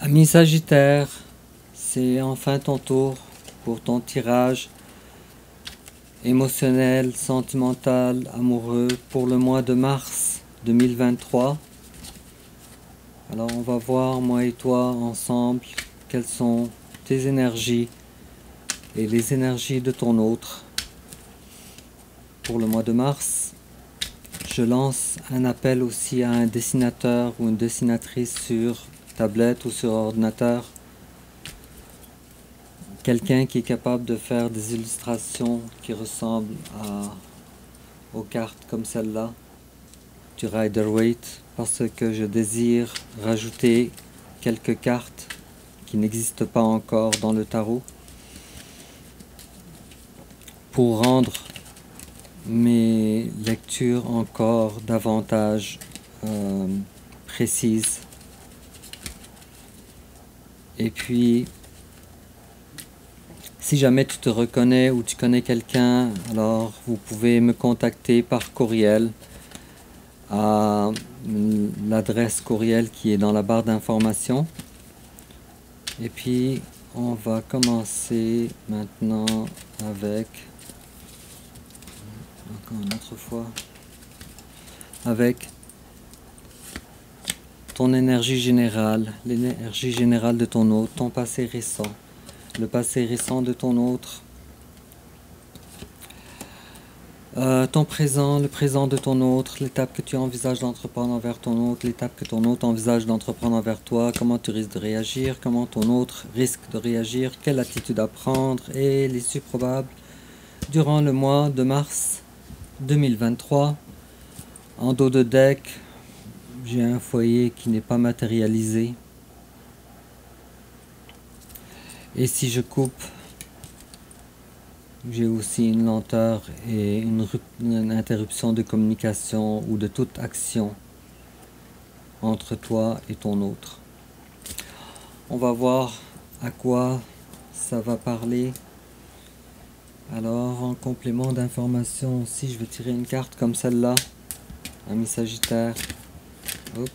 Ami Sagittaire, c'est enfin ton tour pour ton tirage émotionnel, sentimental, amoureux pour le mois de mars 2023. Alors on va voir, moi et toi, ensemble, quelles sont tes énergies et les énergies de ton autre pour le mois de mars. Je lance un appel aussi à un dessinateur ou une dessinatrice sur tablette ou sur ordinateur. Quelqu'un qui est capable de faire des illustrations qui ressemblent aux cartes comme celle-là, du Rider-Waite, parce que je désire rajouter quelques cartes qui n'existent pas encore dans le tarot pour rendre mes lectures encore davantage précises. Et puis, si jamais tu te reconnais ou tu connais quelqu'un, alors vous pouvez me contacter par courriel à l'adresse courriel qui est dans la barre d'information. Et puis, on va commencer maintenant avec, encore une autre fois, avec ton énergie générale, l'énergie générale de ton autre, ton passé récent, le passé récent de ton autre, ton présent, le présent de ton autre, l'étape que tu envisages d'entreprendre envers ton autre, l'étape que ton autre envisage d'entreprendre envers toi, comment tu risques de réagir, comment ton autre risque de réagir, quelle attitude à prendre et l'issue probable durant le mois de mars 2023. En dos de deck, j'ai un foyer qui n'est pas matérialisé. Et si je coupe, j'ai aussi une lenteur et une interruption de communication ou de toute action entre toi et ton autre. On va voir à quoi ça va parler. Alors, en complément d'information aussi, je vais tirer une carte comme celle-là, ami Sagittaire. Hop.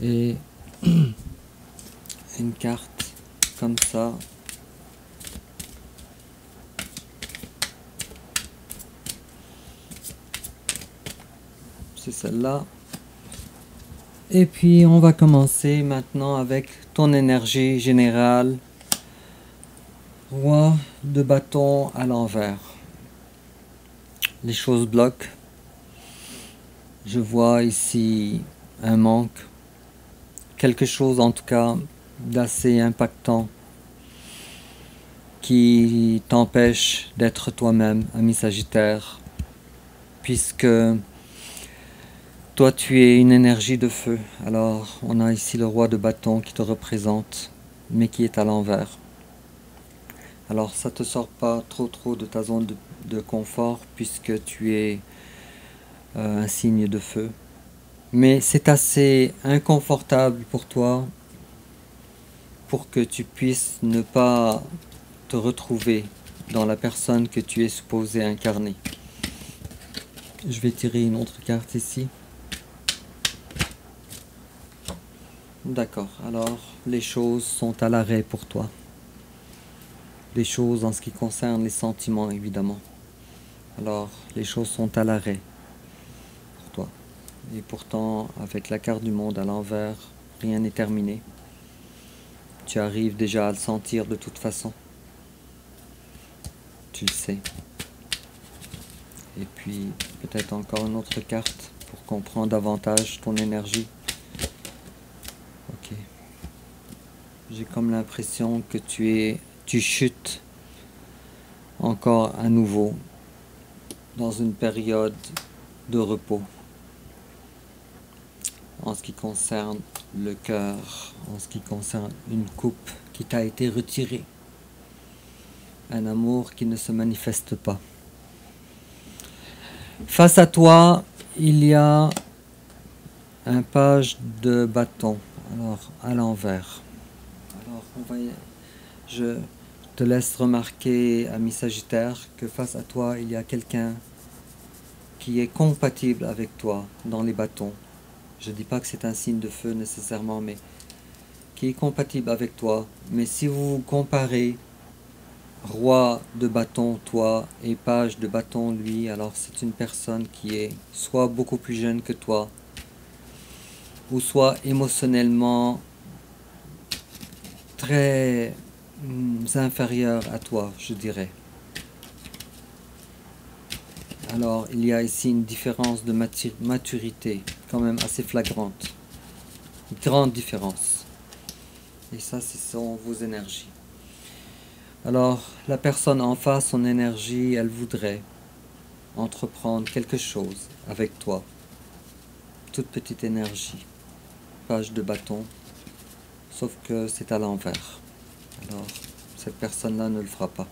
Et une carte comme ça. C'est celle-là. Et puis on va commencer maintenant avec ton énergie générale. Roi de bâton à l'envers. Les choses bloquent. Je vois ici un manque. Quelque chose en tout cas d'assez impactant qui t'empêche d'être toi-même, ami Sagittaire, puisque toi tu es une énergie de feu. Alors on a ici le roi de bâton qui te représente, mais qui est à l'envers. Alors ça te sort pas trop de ta zone de confort, puisque tu es un signe de feu. Mais c'est assez inconfortable pour toi pour que tu puisses ne pas te retrouver dans la personne que tu es supposé incarner. Je vais tirer une autre carte ici. D'accord, alors les choses sont à l'arrêt pour toi. Les choses en ce qui concerne les sentiments, évidemment. Alors, les choses sont à l'arrêt pour toi. Et pourtant, avec la carte du monde à l'envers, rien n'est terminé. Tu arrives déjà à le sentir de toute façon. Tu le sais. Et puis, peut-être encore une autre carte pour comprendre davantage ton énergie. Ok. J'ai comme l'impression que tu chutes encore à nouveau dans une période de repos. En ce qui concerne le cœur, en ce qui concerne une coupe qui t'a été retirée. Un amour qui ne se manifeste pas. Face à toi, il y a un page de bâton, alors à l'envers. Alors, je te laisse remarquer, ami Sagittaire, que face à toi, il y a quelqu'un qui est compatible avec toi dans les bâtons. Je ne dis pas que c'est un signe de feu nécessairement, mais qui est compatible avec toi. Mais si vous vous comparez, roi de bâton, toi, et page de bâton, lui, alors c'est une personne qui est soit beaucoup plus jeune que toi, ou soit émotionnellement très inférieure à toi, je dirais. Alors, il y a ici une différence de maturité, quand même assez flagrante. Une grande différence. Et ça, ce sont vos énergies. Alors, la personne en face, son énergie, elle voudrait entreprendre quelque chose avec toi. Toute petite énergie. Page de bâton. Sauf que c'est à l'envers. Alors, cette personne-là ne le fera pas.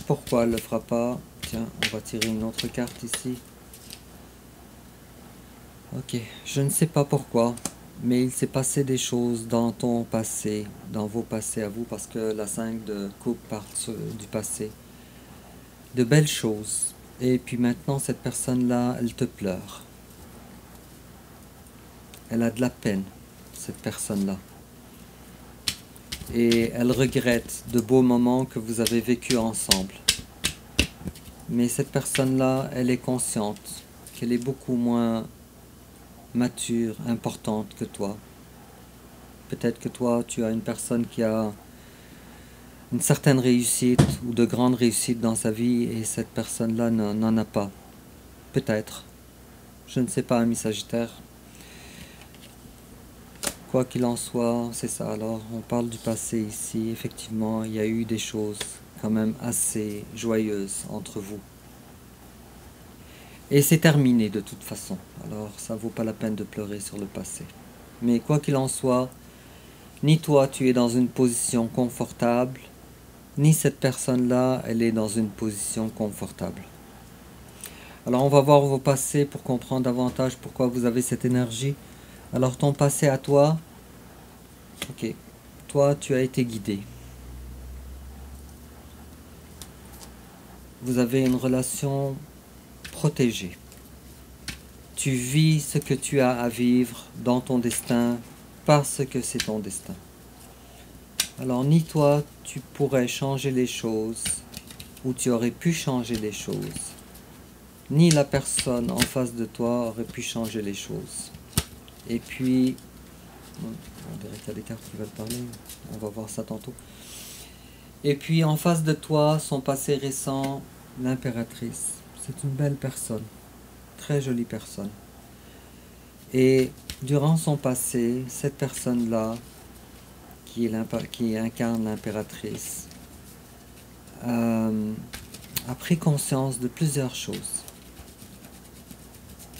Pourquoi elle ne le fera pas? Tiens, on va tirer une autre carte ici. Ok, je ne sais pas pourquoi, mais il s'est passé des choses dans ton passé, dans vos passés à vous, parce que la 5 de coupe part du passé. De belles choses. Et puis maintenant, cette personne-là, elle te pleure. Elle a de la peine, cette personne-là. Et elle regrette de beaux moments que vous avez vécus ensemble. Mais cette personne-là, elle est consciente qu'elle est beaucoup moins mature, importante que toi. Peut-être que toi, tu as une personne qui a une certaine réussite ou de grandes réussites dans sa vie et cette personne-là n'en a pas. Peut-être. Je ne sais pas, ami Sagittaire. Quoi qu'il en soit, c'est ça. Alors, on parle du passé ici. Effectivement, il y a eu des choses quand même assez joyeuses entre vous. Et c'est terminé de toute façon. Alors, ça vaut pas la peine de pleurer sur le passé. Mais quoi qu'il en soit, ni toi, tu es dans une position confortable, ni cette personne-là, elle est dans une position confortable. Alors, on va voir vos passés pour comprendre davantage pourquoi vous avez cette énergie. Alors, ton passé à toi, ok, toi, tu as été guidé. Vous avez une relation protégée. Tu vis ce que tu as à vivre dans ton destin parce que c'est ton destin. Alors, ni toi, tu pourrais changer les choses, ou tu aurais pu changer les choses, ni la personne en face de toi aurait pu changer les choses. Et puis, on dirait qu'il y a des cartes qui veulent parler, on va voir ça tantôt. Et puis, en face de toi, son passé récent, l'impératrice. C'est une belle personne, très jolie personne. Et durant son passé, cette personne-là, qui incarne l'impératrice, a pris conscience de plusieurs choses.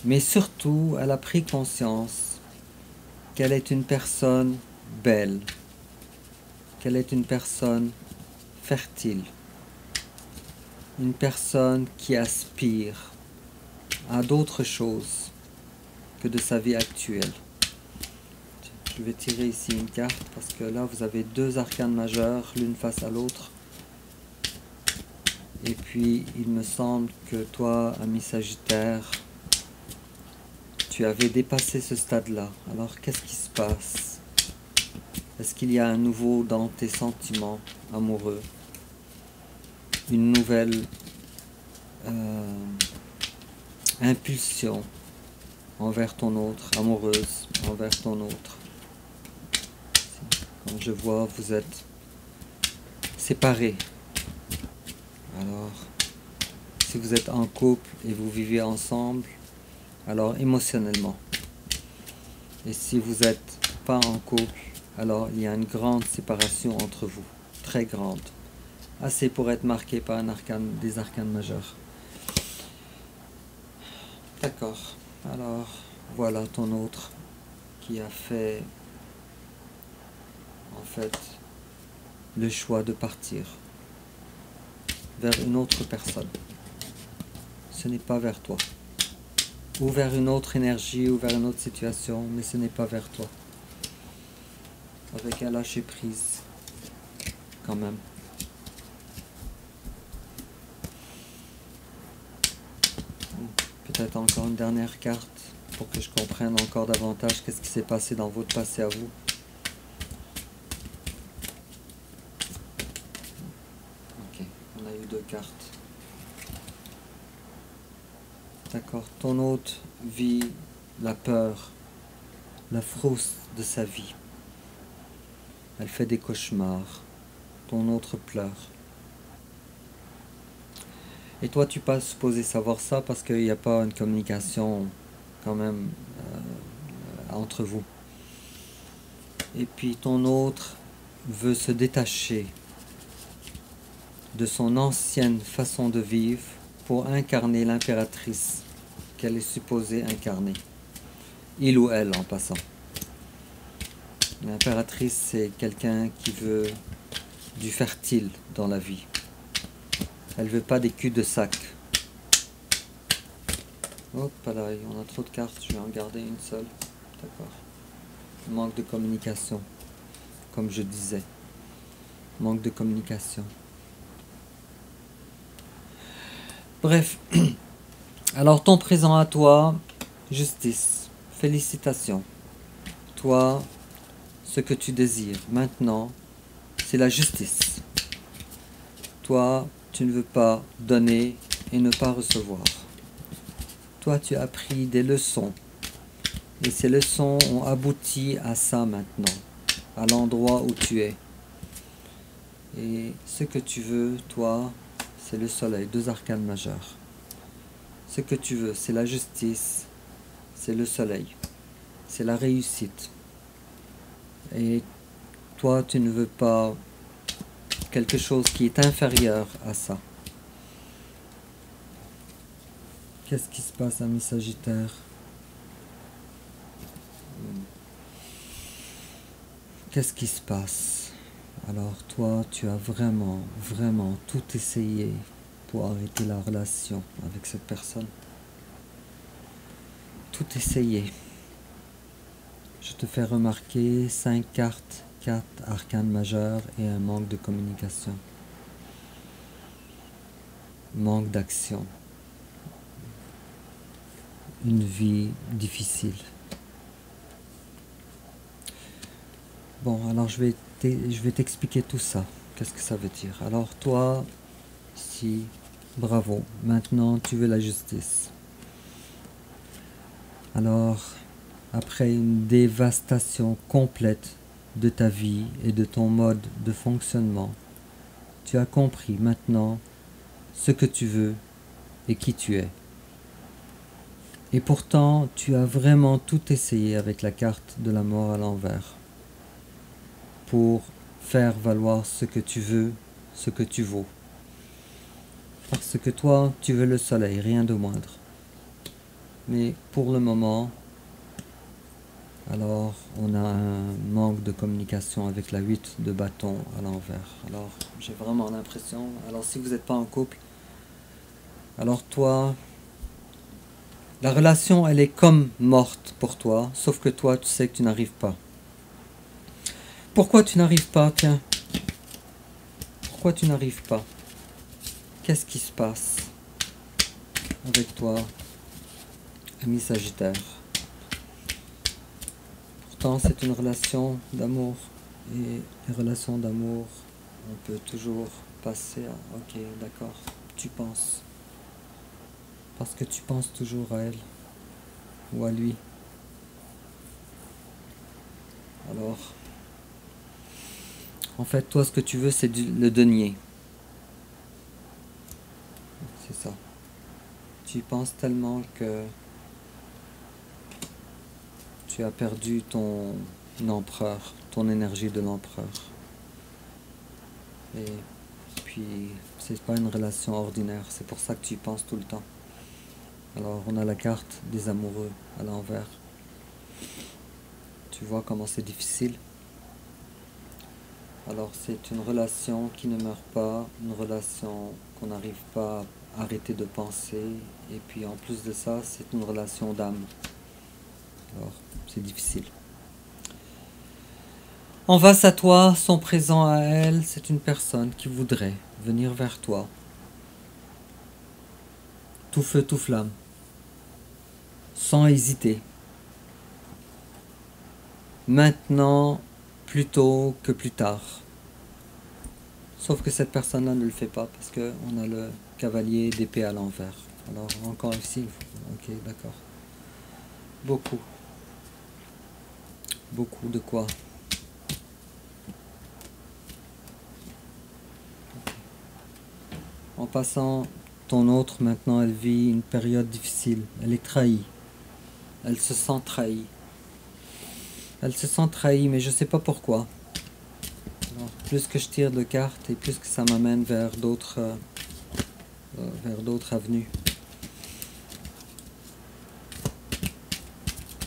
Mais surtout, elle a pris conscience qu'elle est une personne belle, qu'elle est une personne fertile, une personne qui aspire à d'autres choses que de sa vie actuelle. Je vais tirer ici une carte parce que là vous avez deux arcanes majeures, l'une face à l'autre. Et puis il me semble que toi, ami Sagittaire, tu avais dépassé ce stade-là. Alors qu'est-ce qui se passe? Est-ce qu'il y a un nouveau dans tes sentiments amoureux? Une nouvelle impulsion envers ton autre, amoureuse envers ton autre? Comme je vois, vous êtes séparés. Alors, si vous êtes en couple et vous vivez ensemble, alors émotionnellement. Et si vous n'êtes pas en couple, alors il y a une grande séparation entre vous, très grande. Assez pour être marqué par un arcane, des arcanes majeurs. D'accord. Alors, voilà ton autre qui a fait, en fait, le choix de partir vers une autre personne. Ce n'est pas vers toi. Ou vers une autre énergie, ou vers une autre situation, mais ce n'est pas vers toi. Avec un lâcher prise, quand même. Peut-être encore une dernière carte. pour que je comprenne encore davantage qu'est-ce qui s'est passé dans votre passé à vous. Ok, on a eu 2 cartes. D'accord, ton hôte vit la peur, la frousse de sa vie. Elle fait des cauchemars. Ton autre pleure. Et toi, tu pas supposé savoir ça parce qu'il n'y a pas une communication quand même entre vous. Et puis ton autre veut se détacher de son ancienne façon de vivre pour incarner l'impératrice qu'elle est supposée incarner. Il ou elle en passant. L'impératrice, c'est quelqu'un qui veut du fertile dans la vie. Elle veut pas des culs de sac. Hop là, on a trop de cartes, je vais en garder une seule. D'accord. Manque de communication, comme je disais. Manque de communication. Bref. Alors ton présent à toi, justice. Félicitations. Toi, ce que tu désires maintenant, c'est la justice. Toi, tu ne veux pas donner et ne pas recevoir. Toi, tu as appris des leçons. Et ces leçons ont abouti à ça maintenant, à l'endroit où tu es. Et ce que tu veux, toi, c'est le soleil, 2 arcanes majeures. Ce que tu veux, c'est la justice, c'est le soleil, c'est la réussite. Et toi, tu ne veux pas quelque chose qui est inférieur à ça. Qu'est-ce qui se passe, ami Sagittaire? Qu'est-ce qui se passe? Alors toi, tu as vraiment, vraiment tout essayé pour arrêter la relation avec cette personne. Tout essayé. Je te fais remarquer 5 cartes, 4 arcanes majeures et un manque de communication. Manque d'action. Une vie difficile. Bon, alors je vais t'expliquer tout ça. Qu'est-ce que ça veut dire? Alors toi, si, bravo, maintenant tu veux la justice. Alors, après une dévastation complète de ta vie et de ton mode de fonctionnement, tu as compris maintenant ce que tu veux et qui tu es. Et pourtant, tu as vraiment tout essayé avec la carte de la mort à l'envers pour faire valoir ce que tu veux, ce que tu vaux. Parce que toi, tu veux le soleil, rien de moindre. Mais pour le moment, alors on a un manque de communication avec la 8 de bâton à l'envers. Alors j'ai vraiment l'impression, alors si vous n'êtes pas en couple, alors toi, la relation elle est comme morte pour toi, sauf que toi tu sais que tu n'arrives pas. Pourquoi tu n'arrives pas, tiens? Pourquoi tu n'arrives pas? Qu'est-ce qui se passe avec toi, ami Sagittaire? Pourtant, c'est une relation d'amour. Et les relations d'amour, on peut toujours passer à... Ok, d'accord, tu penses. Parce que tu penses toujours à elle. Ou à lui. Alors... En fait, toi, ce que tu veux, c'est le denier. C'est ça. Tu y penses tellement que... Tu as perdu ton empereur, ton énergie de l'empereur. Et puis, c'est pas une relation ordinaire, c'est pour ça que tu y penses tout le temps. Alors, on a la carte des amoureux à l'envers. Tu vois comment c'est difficile? Alors, c'est une relation qui ne meurt pas, une relation qu'on n'arrive pas à arrêter de penser. Et puis, en plus de ça, c'est une relation d'âme. Alors, c'est difficile. En face à toi, son présent à elle, c'est une personne qui voudrait venir vers toi. Tout feu, tout flamme. sans hésiter. Maintenant, plutôt que plus tard. Sauf que cette personne-là ne le fait pas parce qu'on a le cavalier d'épée à l'envers. Alors encore ici, ok, d'accord. Beaucoup. Beaucoup de quoi? En passant, ton autre maintenant, elle vit une période difficile. Elle est trahie. Elle se sent trahie. Elle se sent trahie, mais je ne sais pas pourquoi. Alors, plus que je tire de cartes et plus que ça m'amène vers d'autres avenues.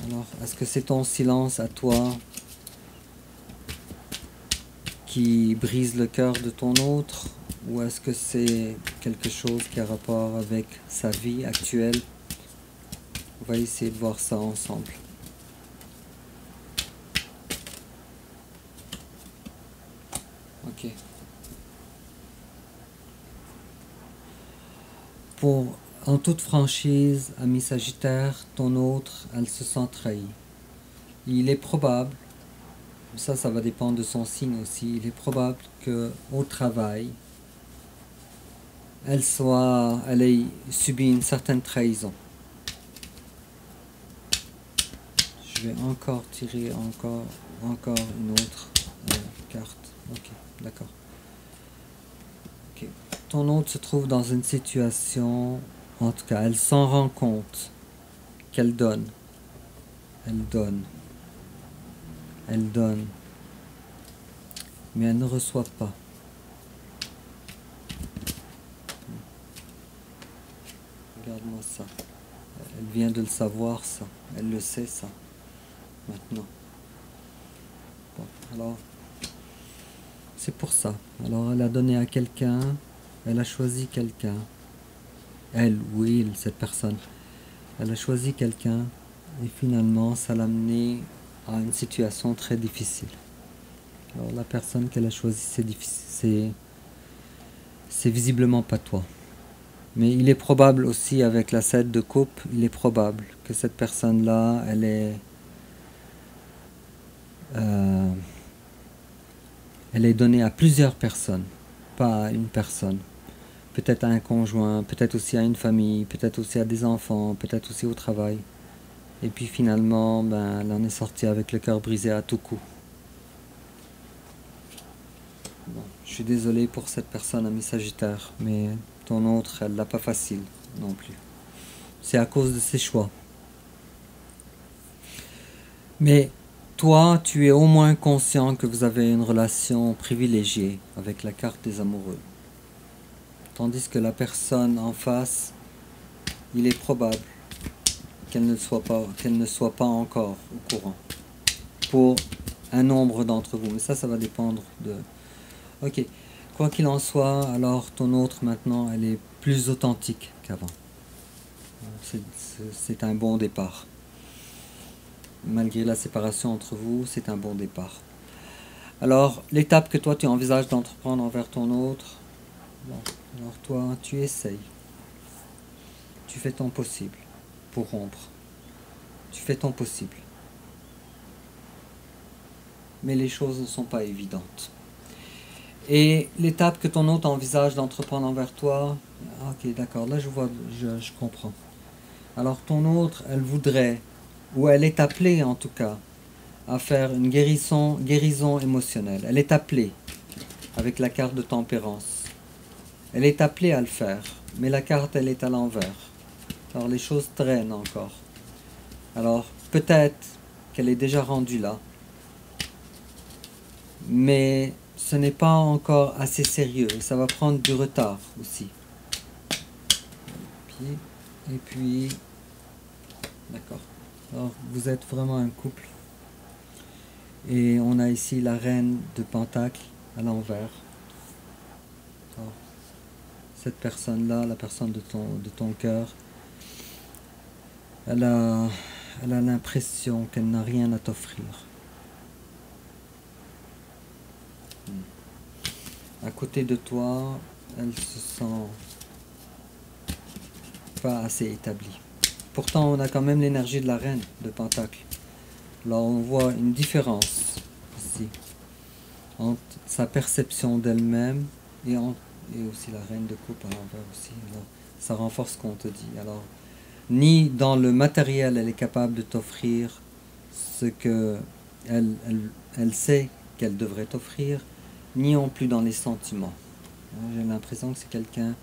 Alors, est-ce que c'est ton silence à toi qui brise le cœur de ton autre, ou est-ce que c'est quelque chose qui a rapport avec sa vie actuelle? On va essayer de voir ça ensemble. Ok. En toute franchise, ami Sagittaire, ton autre, elle se sent trahie. Il est probable, ça va dépendre de son signe aussi, il est probable qu'au travail, elle ait subi une certaine trahison. Je vais encore tirer encore une autre carte. Ok, d'accord. Okay. Ton autre se trouve dans une situation, en tout cas, elle s'en rend compte qu'elle donne. Elle donne. Elle donne. Mais elle ne reçoit pas. Regarde-moi ça. Elle vient de le savoir, ça. Elle le sait, ça. Maintenant. Bon, alors, c'est pour ça. Alors, elle a donné à quelqu'un. Elle a choisi quelqu'un. Elle ou il, cette personne. Elle a choisi quelqu'un. Et finalement, ça l'a amené à une situation très difficile. Alors, la personne qu'elle a choisie, c'est visiblement pas toi. Mais il est probable aussi, avec la 7 de coupe, il est probable que cette personne-là, elle est donnée à plusieurs personnes, pas à une personne. Peut-être à un conjoint, peut-être aussi à une famille, peut-être aussi à des enfants, peut-être aussi au travail. Et puis finalement, elle en est sortie avec le cœur brisé à tout coup. Bon, je suis désolé pour cette personne, ami Sagittaire, mais ton autre, elle l'a pas facile non plus. C'est à cause de ses choix. Mais toi, tu es au moins conscient que vous avez une relation privilégiée avec la carte des amoureux. Tandis que la personne en face, il est probable qu'elle ne soit pas encore au courant. Pour un nombre d'entre vous. Mais ça va dépendre de... Ok. Quoi qu'il en soit, alors ton autre maintenant, elle est plus authentique qu'avant. C'est un bon départ. Malgré la séparation entre vous, c'est un bon départ. Alors, l'étape que toi tu envisages d'entreprendre envers ton autre, bon, alors toi tu essayes. Tu fais ton possible pour rompre. Tu fais ton possible. Mais les choses ne sont pas évidentes. Et l'étape que ton autre envisage d'entreprendre envers toi, ok, d'accord, là je comprends. Alors ton autre, elle voudrait, ou elle est appelée en tout cas, à faire une guérison émotionnelle. Elle est appelée, avec la carte de tempérance. Elle est appelée à le faire, mais la carte, elle est à l'envers. Alors les choses traînent encore. Alors peut-être qu'elle est déjà rendue là, mais ce n'est pas encore assez sérieux. Ça va prendre du retard aussi. Et puis, d'accord. Alors vous êtes vraiment un couple. Et on a ici la reine de Pentacle à l'envers. Cette personne-là, la personne de ton cœur, elle a l'impression qu'elle n'a rien à t'offrir. À côté de toi, elle se sent pas assez établie. Pourtant, on a quand même l'énergie de la reine de Pentacle. Alors, on voit une différence ici entre sa perception d'elle-même et aussi la reine de coupe à l'envers aussi. Alors, ça renforce ce qu'on te dit. Alors, ni dans le matériel, elle est capable de t'offrir ce que elle sait qu'elle devrait t'offrir, ni non plus dans les sentiments. J'ai l'impression que c'est quelqu'un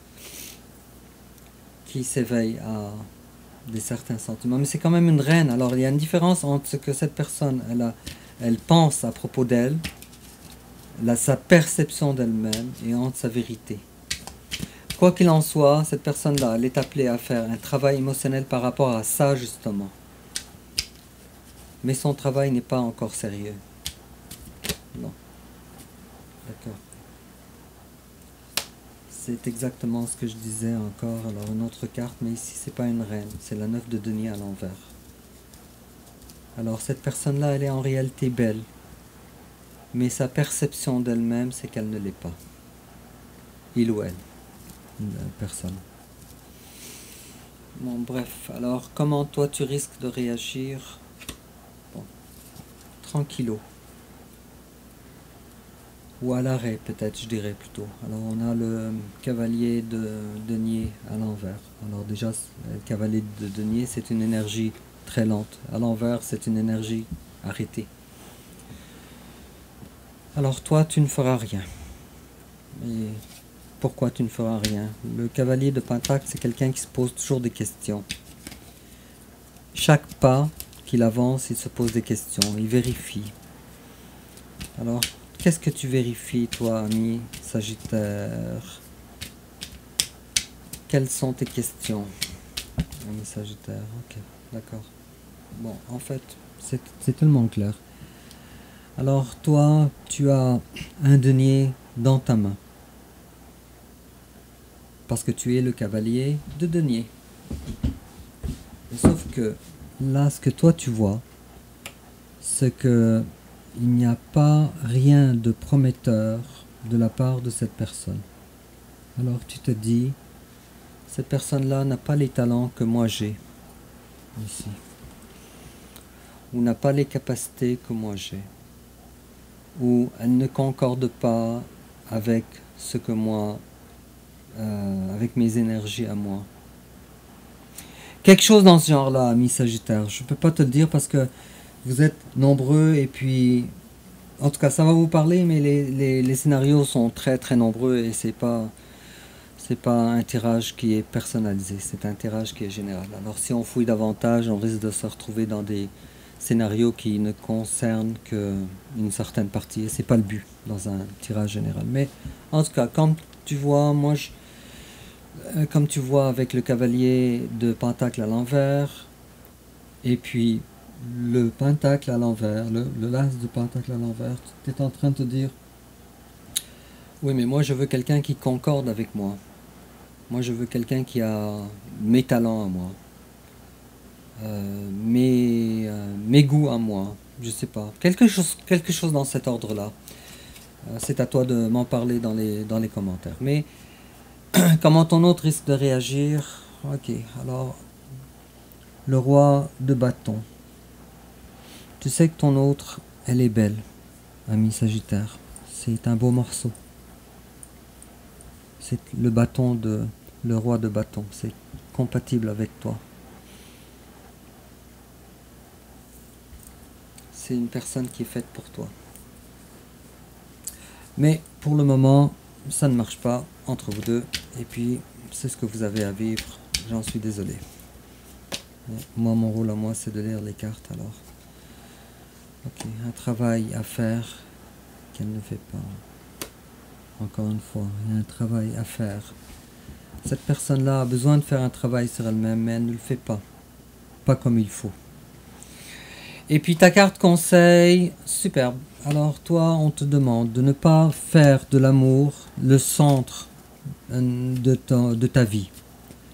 qui s'éveille à des certains sentiments. Mais c'est quand même une reine. Alors il y a une différence entre ce que cette personne elle pense à propos d'elle, sa perception d'elle-même, et entre sa vérité. Quoi qu'il en soit, cette personne-là, elle est appelée à faire un travail émotionnel par rapport à ça, justement. Mais son travail n'est pas encore sérieux. Non. D'accord. C'est exactement ce que je disais encore. Alors une autre carte, mais ici c'est pas une reine, c'est la 9 de denier à l'envers. Alors cette personne-là, elle est en réalité belle. Mais sa perception d'elle-même, c'est qu'elle ne l'est pas. Il ou elle. Une personne. Bon, bref. Alors, comment toi tu risques de réagir? Bon. Tranquillo. Ou à l'arrêt, peut-être, je dirais plutôt. Alors, on a le cavalier de denier à l'envers. Alors, déjà, le cavalier de denier, c'est une énergie très lente. À l'envers, c'est une énergie arrêtée. Alors, toi, tu ne feras rien. Et pourquoi tu ne feras rien? Le cavalier de Pentacle, c'est quelqu'un qui se pose toujours des questions. Chaque pas qu'il avance, il se pose des questions, il vérifie. Alors, qu'est-ce que tu vérifies, toi, ami Sagittaire? Quelles sont tes questions, ami Sagittaire? Ok, d'accord. Bon, en fait, c'est tellement clair. Alors, toi, tu as un denier dans ta main. Parce que tu es le cavalier de denier. Sauf que, là, ce que toi tu vois, c'est que il n'y a pas rien de prometteur de la part de cette personne. Alors tu te dis, cette personne-là n'a pas les talents que moi j'ai, ici. Ou n'a pas les capacités que moi j'ai. Ou elle ne concorde pas avec ce que moi, avec mes énergies à moi. Quelque chose dans ce genre-là, ami Sagittaire. Je ne peux pas te le dire parce que vous êtes nombreux et puis... En tout cas, ça va vous parler, mais les scénarios sont très très nombreux et c'est pas un tirage qui est personnalisé, c'est un tirage qui est général. Alors si on fouille davantage, on risque de se retrouver dans des scénarios qui ne concernent qu'une certaine partie et c'est pas le but dans un tirage général. Mais en tout cas, comme tu vois, comme tu vois avec le cavalier de Pentacle à l'envers, et puis le Pentacle à l'envers, le l'as de Pentacle à l'envers, tu es en train de te dire, oui mais moi je veux quelqu'un qui concorde avec moi. Moi je veux quelqu'un qui a mes talents à moi, mes goûts à moi, je sais pas. Quelque chose dans cet ordre-là. C'est à toi de m'en parler dans les commentaires. Mais comment ton autre risque de réagir? Ok, alors le roi de bâton. Tu sais que ton autre, elle est belle, ami Sagittaire. C'est un beau morceau. C'est le roi de bâton. C'est compatible avec toi. C'est une personne qui est faite pour toi. Mais pour le moment, ça ne marche pas entre vous deux. Et puis, c'est ce que vous avez à vivre. J'en suis désolé. Mais moi, mon rôle à moi, c'est de lire les cartes alors. Ok, un travail à faire qu'elle ne fait pas. Encore une fois, il y a un travail à faire. Cette personne-là a besoin de faire un travail sur elle-même, mais elle ne le fait pas. Pas comme il faut. Et puis ta carte conseil, superbe. Alors toi, on te demande de ne pas faire de l'amour le centre de ta vie,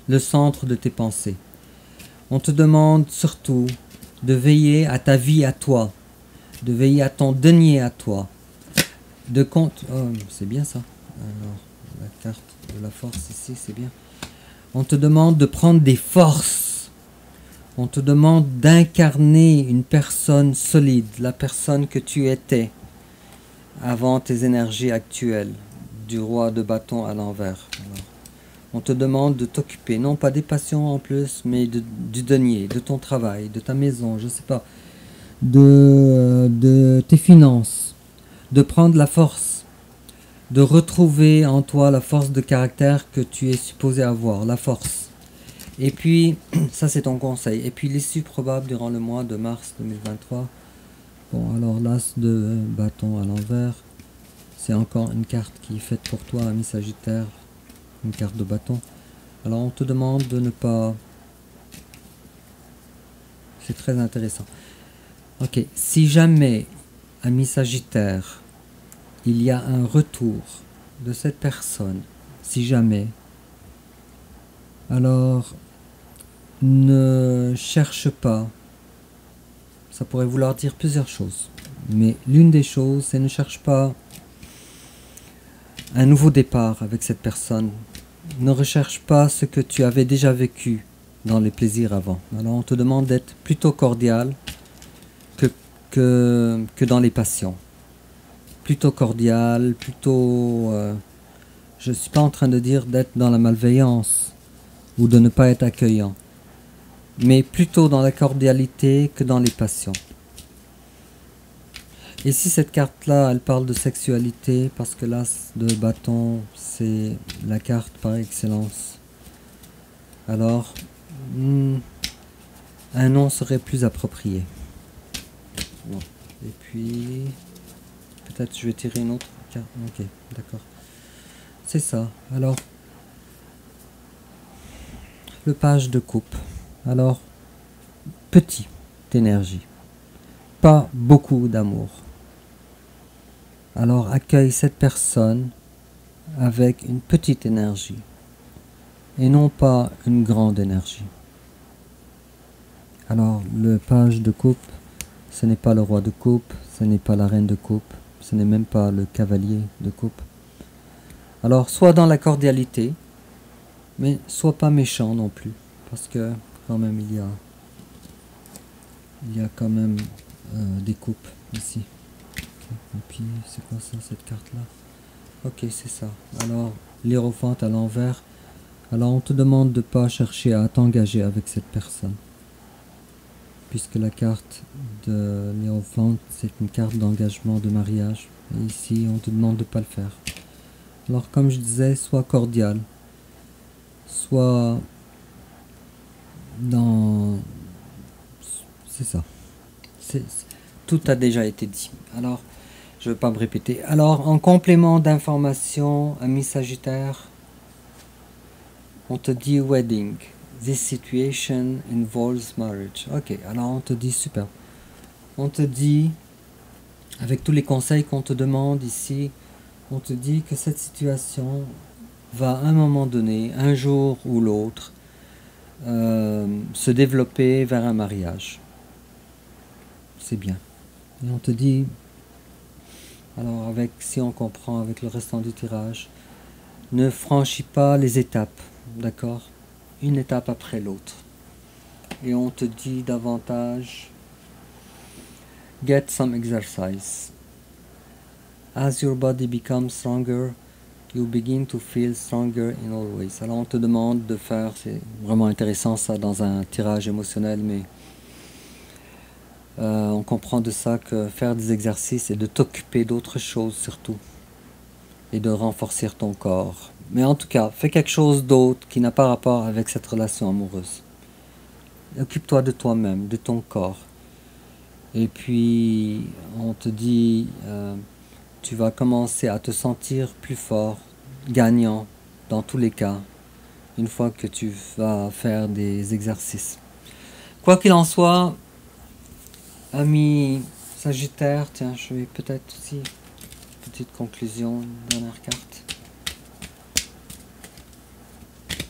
le centre de tes pensées. On te demande surtout de veiller à ta vie à toi, de veiller à ton denier à toi. Oh, c'est bien ça. Alors, la carte de la force ici, c'est bien. On te demande de prendre des forces On te demande d'incarner une personne solide, la personne que tu étais avant tes énergies actuelles, du roi de bâton à l'envers. On te demande de t'occuper, non pas des passions en plus, mais du denier, de ton travail, de ta maison, je sais pas, de tes finances, de prendre la force, de retrouver en toi la force de caractère que tu es supposé avoir, la force. Et puis, ça c'est ton conseil. Et puis l'issue probable durant le mois de mars 2023. Bon, alors l'as de bâton à l'envers, c'est encore une carte qui est faite pour toi, ami Sagittaire, une carte de bâton. Alors on te demande de ne pas... C'est très intéressant. Ok, si jamais, ami Sagittaire, il y a un retour de cette personne, si jamais, alors ne cherche pas. Ça pourrait vouloir dire plusieurs choses. Mais l'une des choses, c'est ne cherche pas un nouveau départ avec cette personne. Ne recherche pas ce que tu avais déjà vécu dans les plaisirs avant. Alors on te demande d'être plutôt cordial que dans les passions. Plutôt cordial, plutôt... je ne suis pas en train de dire d'être dans la malveillance ou de ne pas être accueillant, mais plutôt dans la cordialité que dans les passions. Et si cette carte-là, elle parle de sexualité, parce que l'as de bâton, c'est la carte par excellence, alors un nom serait plus approprié. Bon. Et puis, peut-être je vais tirer une autre carte. Ok, d'accord. C'est ça. Alors, le page de coupe. Alors, petite énergie. Pas beaucoup d'amour. Alors accueille cette personne avec une petite énergie et non pas une grande énergie. Alors le page de coupe, ce n'est pas le roi de coupe, ce n'est pas la reine de coupe, ce n'est même pas le cavalier de coupe. Alors sois dans la cordialité, mais sois pas méchant non plus, parce que quand même il y a quand même des coupes ici. Et puis, c'est quoi ça, cette carte-là? Ok, c'est ça. Alors, l'hiérophante à l'envers. Alors, on te demande de ne pas chercher à t'engager avec cette personne. Puisque la carte de l'hiérophante, c'est une carte d'engagement, de mariage. Et ici, on te demande de ne pas le faire. Alors, comme je disais, sois cordial. Sois dans... C'est ça. Tout a déjà été dit. Alors... Je ne vais pas me répéter. Alors, en complément d'information, ami Sagittaire, on te dit wedding. This situation involves marriage. Ok, alors on te dit super. On te dit, avec tous les conseils qu'on te demande ici, on te dit que cette situation va à un moment donné, un jour ou l'autre, se développer vers un mariage. C'est bien. Et on te dit... Alors si on comprend avec le restant du tirage, ne franchis pas les étapes, d'accord? Une étape après l'autre. Et on te dit davantage, get some exercise. As your body becomes stronger, you begin to feel stronger in all ways. Alors on te demande de faire, c'est vraiment intéressant ça dans un tirage émotionnel, mais on comprend de ça que faire des exercices et de t'occuper d'autres choses surtout. Et de renforcer ton corps. Mais en tout cas, fais quelque chose d'autre qui n'a pas rapport avec cette relation amoureuse. Occupe-toi de toi-même, de ton corps. Et puis, on te dit, tu vas commencer à te sentir plus fort, gagnant, dans tous les cas, une fois que tu vas faire des exercices. Quoi qu'il en soit, ami Sagittaire, tiens, je vais peut-être aussi, petite conclusion, dernière carte.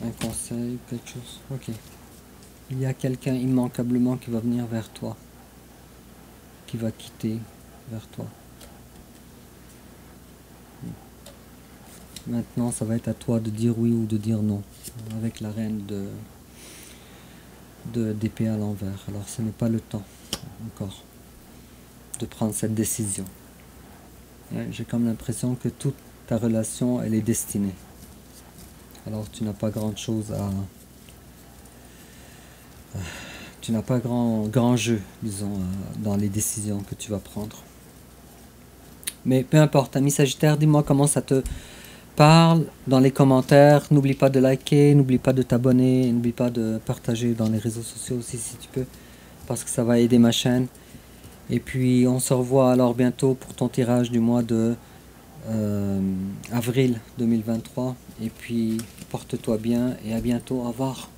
Un conseil, quelque chose. Ok. Il y a quelqu'un immanquablement qui va venir vers toi. Qui va quitter vers toi. Maintenant, ça va être à toi de dire oui ou de dire non. Avec la reine d'épée à l'envers. Alors ce n'est pas le temps encore de prendre cette décision. J'ai comme l'impression que toute ta relation, elle est destinée. Alors tu n'as pas grand chose à... Tu n'as pas grand jeu, disons, dans les décisions que tu vas prendre. Mais peu importe, ami Sagittaire, dis-moi comment ça te parle dans les commentaires. N'oublie pas de liker, n'oublie pas de t'abonner, n'oublie pas de partager dans les réseaux sociaux aussi si tu peux, parce que ça va aider ma chaîne. Et puis on se revoit alors bientôt pour ton tirage du mois de avril 2023. Et puis porte-toi bien et à bientôt, au revoir.